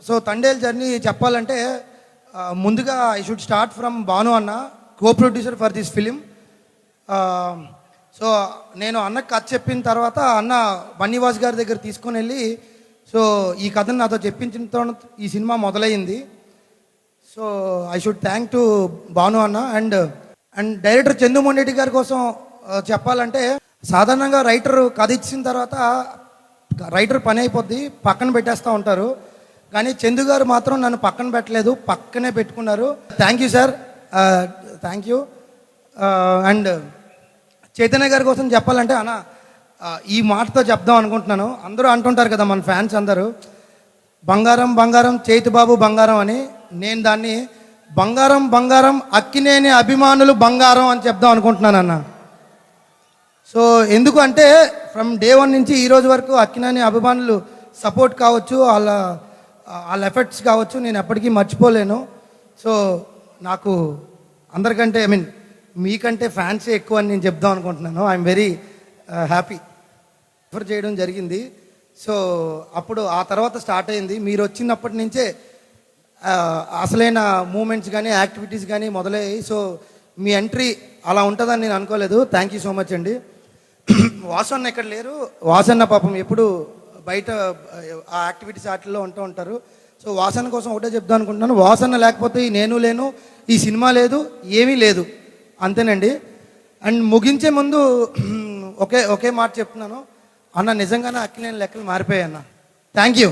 So Thandel journey చెప్పాలంటే ముందుగా I should start from Bhanu అన్న, co producer for this film. So నేను అన్నకు కథ చెప్పిన తర్వాత అన్న బన్నీవాస్ గారి దగ్గర తీసుకొని వెళ్ళి సో ఈ కథను నాతో చెప్పించిన ఈ సినిమా మొదలైంది. So I should thank to Bhanu అన్న. అండ్ డైరెక్టర్ చందు మొండెడ్డి గారి కోసం చెప్పాలంటే, సాధారణంగా రైటర్ కథ ఇచ్చిన తర్వాత రైటర్ పని అయిపోద్ది, పక్కన పెట్టేస్తూ ఉంటారు. కానీ చందు గారు మాత్రం నన్ను పక్కన పెట్టలేదు, పక్కనే పెట్టుకున్నారు. Thank you sir, thank you. And Chaitanya గారి కోసం చెప్పాలంటే అన్న ఈ మాటతో చెప్దాం అనుకుంటున్నాను. అందరూ అంటుంటారు కదా మన ఫ్యాన్స్ అందరూ, బంగారం బంగారం చైతు బాబు బంగారం అని. నేను దాన్ని బంగారం బంగారం అక్కినేని అభిమానులు బంగారం అని చెప్దాం అనుకుంటున్నాను అన్న. సో ఎందుకు అంటే ఫ్రమ్ డే 1 నుంచి ఈ రోజు వరకు అక్కినేని అభిమానులు సపోర్ట్ కావచ్చు, వాళ్ళ ఎఫర్ట్స్ కావచ్చు, నేను ఎప్పటికీ మర్చిపోలేను. సో నాకు అందరికంటే మీకంటే ఫ్యాన్సే ఎక్కువ అని నేను చెప్దాం అనుకుంటున్నాను. I'm very happy. రిఫర్ చేయడం జరిగింది. సో అప్పుడు ఆ తర్వాత స్టార్ట్ అయింది. మీరు వచ్చినప్పటి నుంచే అసలైన మూమెంట్స్ కానీ యాక్టివిటీస్ కానీ మొదలయ్యాయి. సో మీ ఎంట్రీ అలా ఉంటుందని నేను అనుకోలేదు. థ్యాంక్ యూ సో మచ్ అండి. వాసన్న ఇక్కడ లేరు. వాసన్న పాపం ఎప్పుడు బయట ఆ యాక్టివిటీస్ వాటిల్లో ఉంటూ ఉంటారు. సో వాసన్న కోసం ఒకటే చెప్దాం అనుకుంటున్నాను, వాసన్న లేకపోతే నేను లేను, ఈ సినిమా లేదు, ఏమీ లేదు, అంతేనండి. అండ్ ముగించే ముందు ఒకే మాట చెప్తున్నాను అన్న, నిజంగానే అక్కినేని లెక్కలు మారిపోయాయి అన్న. Thank you.